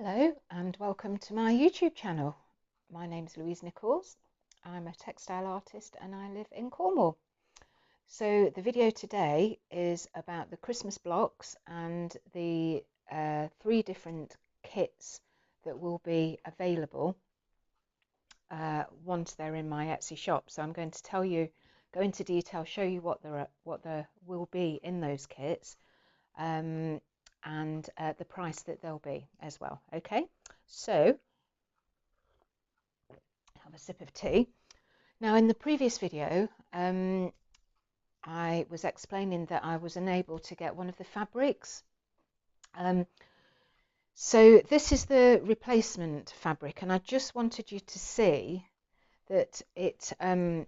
Hello and welcome to my YouTube channel. My name is Louise Nichols. I'm a textile artist and I live in Cornwall. So the video today is about the Christmas blocks and the three different kits that will be available once they're in my Etsy shop. So I'm going to go into detail, show you what there will be in those kits. And the price that they'll be as well. Okay, so have a sip of tea. Now, in the previous video, I was explaining that I was unable to get one of the fabrics. So this is the replacement fabric, and I just wanted you to see that it's a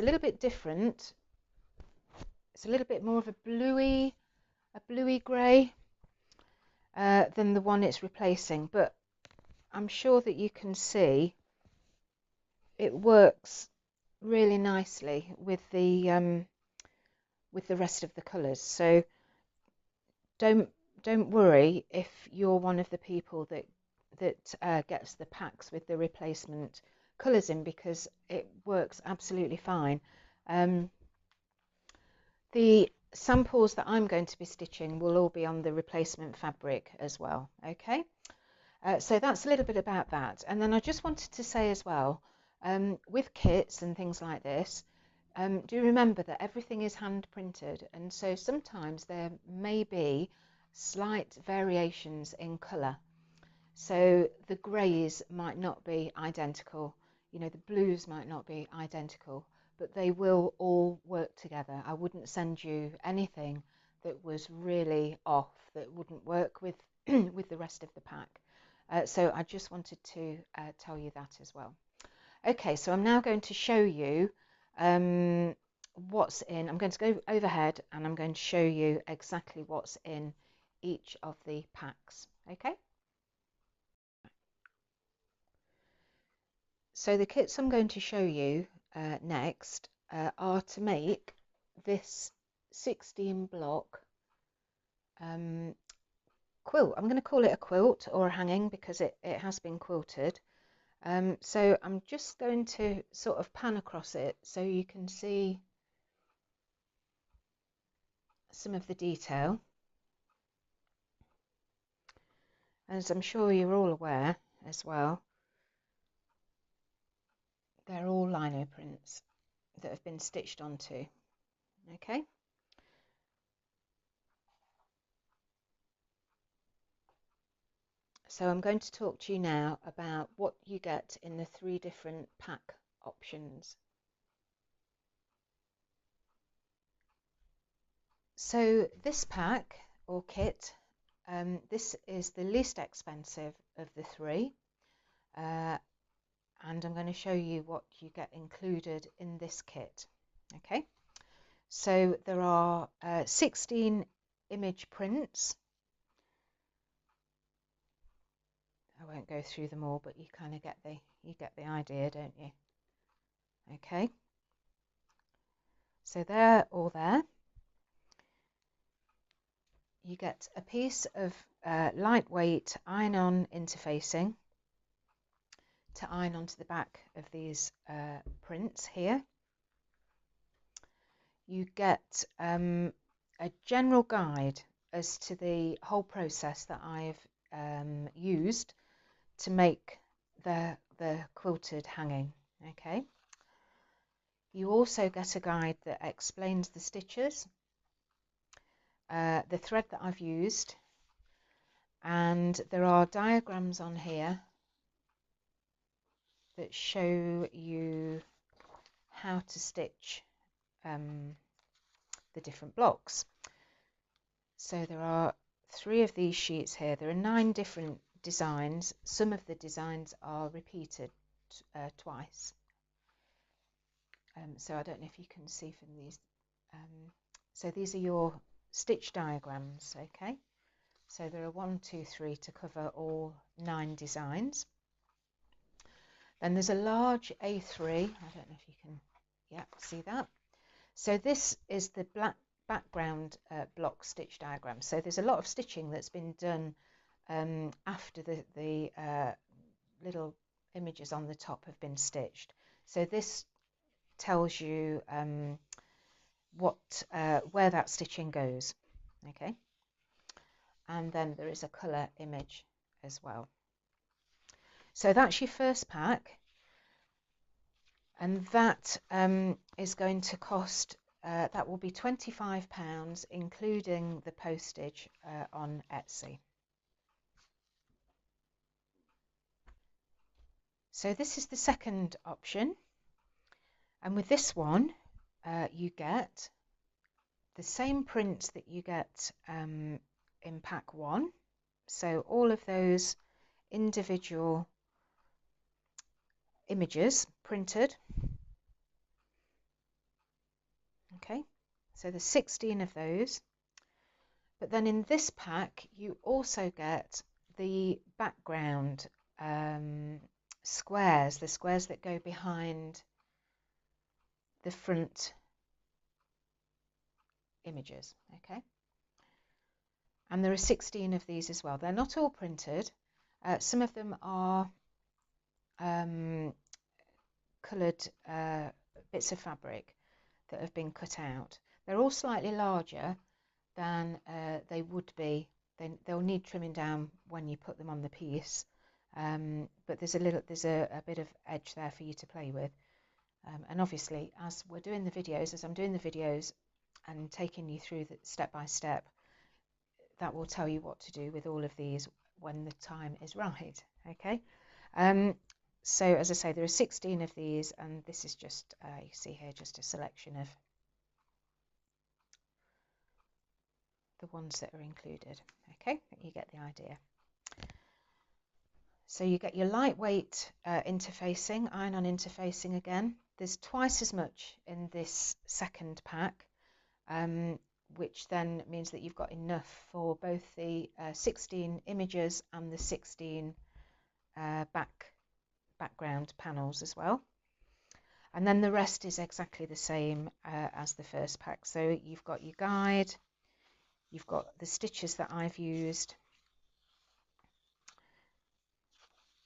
little bit different. It's a little bit more of a bluey grey than the one it's replacing, but I'm sure that you can see it works really nicely with the rest of the colours. So don't worry if you're one of the people that gets the packs with the replacement colours in, because it works absolutely fine. The samples that I'm going to be stitching will all be on the replacement fabric as well. Okay, so that's a little bit about that. And then I just wanted to say as well, with kits and things like this, do remember that everything is hand printed, and so sometimes there may be slight variations in colour. So the greys might not be identical, the blues might not be identical, but they will all work together. I wouldn't send you anything that was really off, that wouldn't work with with the rest of the pack. So I just wanted to tell you that as well. Okay, so I'm now going to show you what's in. I'm going to go overhead and I'm going to show you exactly what's in each of the packs. Okay. So the kits I'm going to show you next are to make this 16 block quilt. I'm going to call it a quilt or a hanging because it has been quilted. So I'm just going to sort of pan across it so you can see some of the detail. As I'm sure you're all aware as well, they're all lino prints that have been stitched onto. Okay. So I'm going to talk to you now about what you get in the three different pack options. So this pack or kit, this is the least expensive of the three, and I'm going to show you what you get included in this kit. Okay, so there are 16 image prints. I won't go through them all, but you kind of get the idea, don't you? Okay, so they're all there. You get a piece of lightweight iron-on interfacing to iron onto the back of these prints here. You get a general guide as to the whole process that I've used to make the quilted hanging. Okay. You also get a guide that explains the stitches, the thread that I've used, and there are diagrams on here that show you how to stitch the different blocks. So there are 3 of these sheets here. There are 9 different designs. Some of the designs are repeated twice. So I don't know if you can see from these. So these are your stitch diagrams, okay? So there are 1, 2, 3 to cover all 9 designs. Then there's a large A3. I don't know if you can, see that. So this is the black background block stitch diagram. So there's a lot of stitching that's been done after the little images on the top have been stitched. So this tells you where that stitching goes. Okay, and then there is a colour image as well. So that's your first pack, and that is going to cost, that will be £25, including the postage on Etsy. So this is the second option, and with this one you get the same print that you get in pack one. So all of those individual images printed. Okay, so there's 16 of those. But then in this pack you also get the background squares, the squares that go behind the front images. Okay, and there are 16 of these as well. They're not all printed. Some of them are coloured bits of fabric that have been cut out. They're all slightly larger than they would be. They'll need trimming down when you put them on the piece, but there's a bit of edge there for you to play with. And obviously, as I'm doing the videos and taking you through the step by step, that will tell you what to do with all of these when the time is right. Okay. So as I say, there are 16 of these, and this is just, you see here, just a selection of the ones that are included. Okay, you get the idea. So you get your lightweight interfacing, iron-on interfacing again. There's twice as much in this second pack, which then means that you've got enough for both the 16 images and the 16 background panels as well. And then the rest is exactly the same as the first pack. So you've got your guide, you've got the stitches that I've used,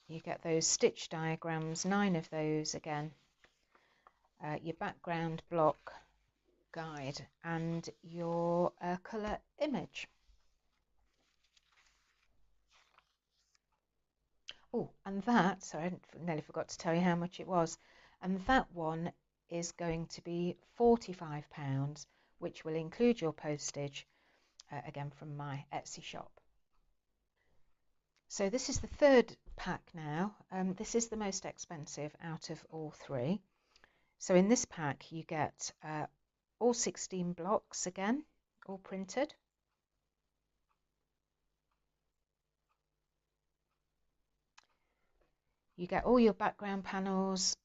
you get those stitch diagrams, 9 of those again, your background block guide, and your colour image. Oh, and that, sorry, I nearly forgot to tell you how much it was. And that one is going to be £45, which will include your postage, again from my Etsy shop. So this is the third pack now. This is the most expensive out of all three. So in this pack you get all 16 blocks again, all printed. You get all your background panels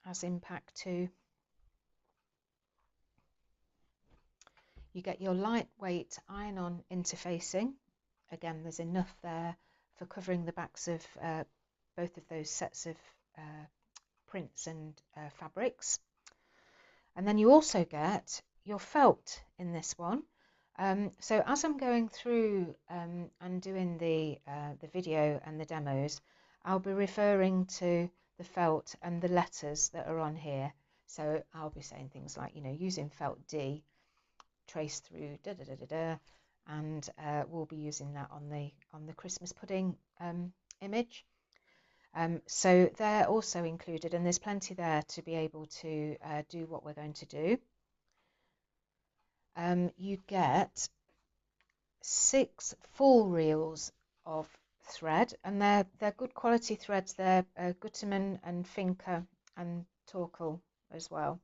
as in pack 2. You get your lightweight iron-on interfacing. Again, there's enough there for covering the backs of both of those sets of prints and fabrics. And then you also get your felt in this one. So as I'm going through and doing the video and the demos, I'll be referring to the felt and the letters that are on here. So I'll be saying things like, using felt D, trace through da da da da da, and we'll be using that on the Christmas pudding image. So they're also included, and there's plenty there to be able to do what we're going to do. You get 6 full reels of thread, and they're good quality threads. They're Gutermann and Finca and Torkel as well.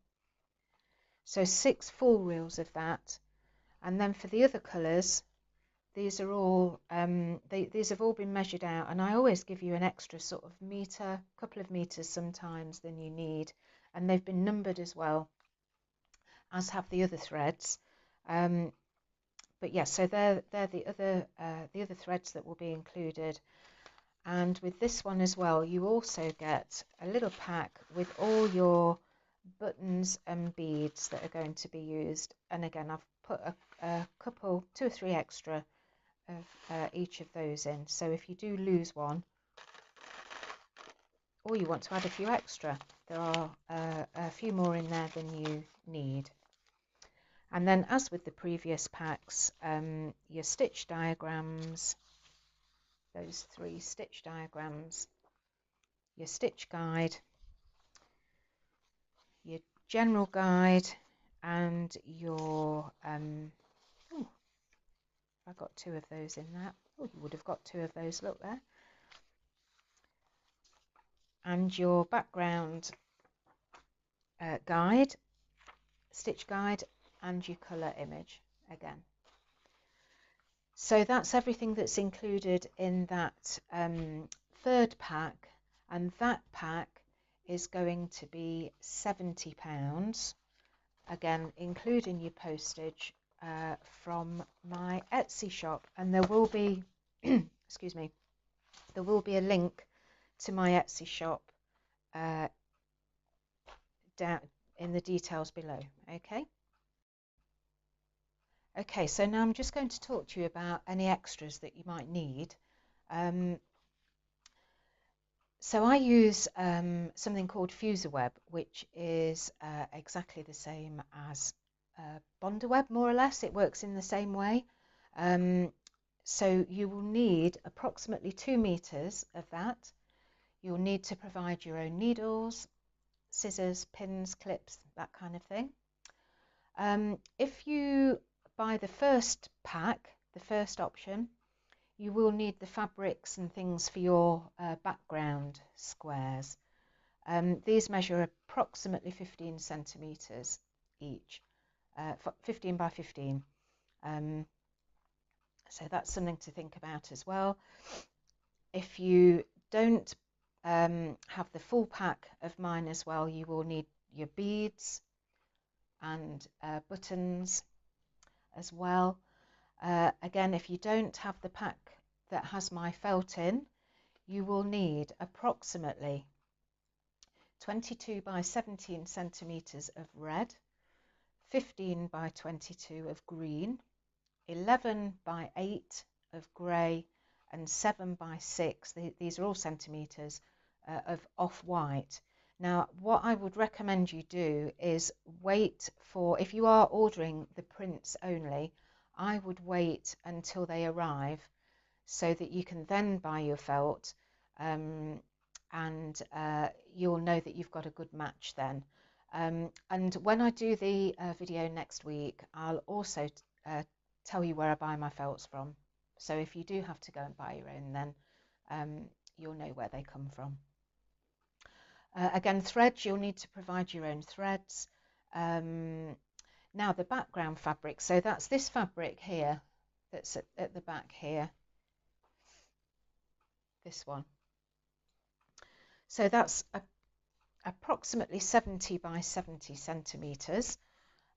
So 6 full reels of that, and then for the other colours, these are all these have all been measured out, and I always give you an extra sort of metre, couple of metres sometimes than you need, and they've been numbered as well, as have the other threads. But yes, so they're the other threads that will be included. And with this one as well, you also get a little pack with all your buttons and beads that are going to be used. And again, I've put a couple, 2 or 3 extra of each of those in. So if you do lose one, or you want to add a few extra, there are a few more in there than you need. And then, as with the previous packs, your stitch diagrams, those 3 stitch diagrams, your stitch guide, your general guide, and your oh, I got 2 of those in that. Oh, you would have got 2 of those, look there. And your background guide, stitch guide, and your colour image again. So that's everything that's included in that 3rd pack, and that pack is going to be £70, again including your postage, from my Etsy shop. And there will be excuse me, there will be a link to my Etsy shop down in the details below. Okay, so now I'm just going to talk to you about any extras that you might need. So I use something called FuserWeb, which is exactly the same as Bondaweb, more or less. It works in the same way. So you will need approximately 2 meters of that. You'll need to provide your own needles, scissors, pins, clips, that kind of thing. If you buy the first pack, the first option, you will need the fabrics and things for your background squares. These measure approximately 15 centimeters each, 15 by 15. So that's something to think about as well. If you don't have the full pack of mine as well, you will need your beads and buttons as well. Again, if you don't have the pack that has my felt in, you will need approximately 22 by 17 centimeters of red, 15 by 22 of green, 11 by 8 of grey, and 7 by 6, these are all centimeters, of off-white. Now, what I would recommend you do is wait for, if you are ordering the prints only, I would wait until they arrive so that you can then buy your felt, and you'll know that you've got a good match then. And when I do the video next week, I'll also tell you where I buy my felts from. So if you do have to go and buy your own, then you'll know where they come from. Again, threads, you'll need to provide your own threads. Now the background fabric, so that's this fabric here, that's at the back here, this one. So that's approximately 70 by 70 centimeters.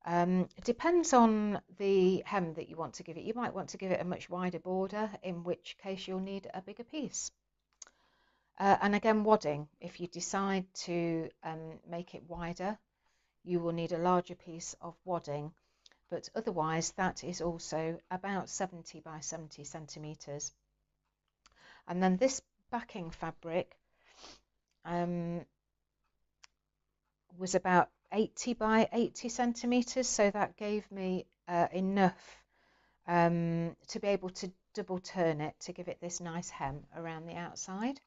It depends on the hem that you want to give it. You might want to give it a much wider border, in which case you'll need a bigger piece. And again, wadding, if you decide to make it wider, you will need a larger piece of wadding, but otherwise that is also about 70 by 70 centimeters. And then this backing fabric was about 80 by 80 centimeters, so that gave me enough to be able to double turn it to give it this nice hem around the outside.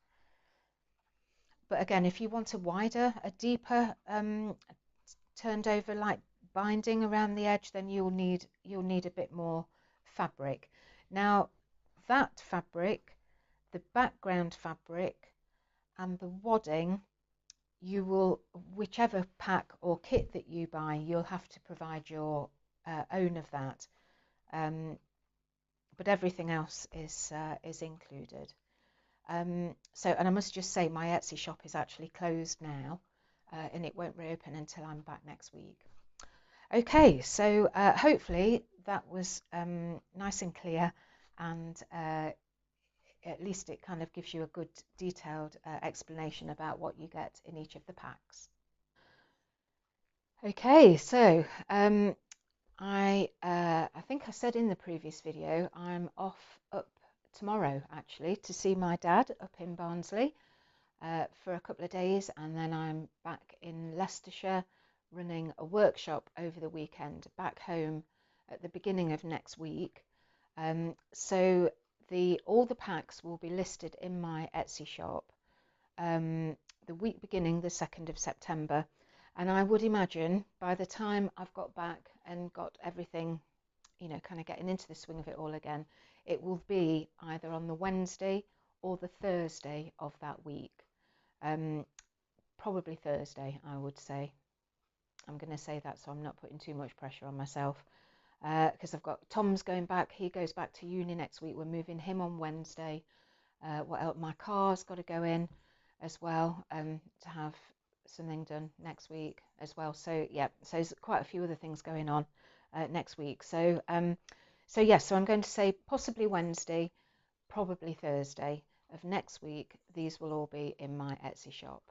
But again, if you want a wider, a deeper turned over like binding around the edge, then you'll need a bit more fabric. Now that fabric, the background fabric, and the wadding, you will, whichever pack or kit that you buy, you'll have to provide your own of that. But everything else is included. So, and I must just say, my Etsy shop is actually closed now, and it won't reopen until I'm back next week. Okay, so hopefully that was nice and clear, and at least it kind of gives you a good detailed explanation about what you get in each of the packs. Okay, so I think I said in the previous video I'm off up tomorrow actually to see my dad up in Barnsley for a couple of days, and then I'm back in Leicestershire running a workshop over the weekend, back home at the beginning of next week. So all the packs will be listed in my Etsy shop the week beginning the 2nd of September. And I would imagine by the time I've got back and got everything, kind of getting into the swing of it all again, it will be either on the Wednesday or the Thursday of that week. Um, Probably Thursday, I would say. I'm going to say that so I'm not putting too much pressure on myself because I've got Tom's going back. He goes back to uni next week. We're moving him on Wednesday. What else? My car's got to go in as well to have something done next week as well. So yeah, so there's quite a few other things going on next week. So yes, so I'm going to say possibly Wednesday, probably Thursday of next week. These will all be in my Etsy shop.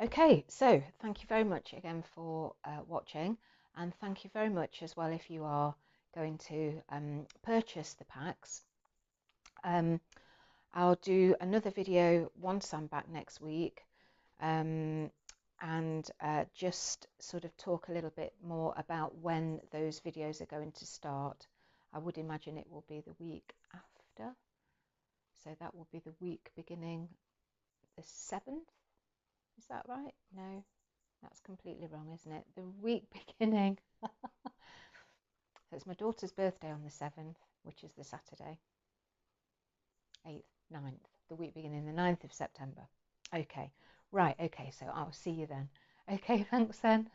Okay, so thank you very much again for watching, and thank you very much as well if you are going to purchase the packs. I'll do another video once I'm back next week and just sort of talk a little bit more about when those videos are going to start. I would imagine it will be the week after, so that will be the week beginning the 7th. Is that right? No, that's completely wrong, isn't it? The week beginning. So it's my daughter's birthday on the 7th, which is the Saturday. 8th, 9th, the week beginning the 9th of September. Okay, right, okay, so I'll see you then. Okay, thanks then.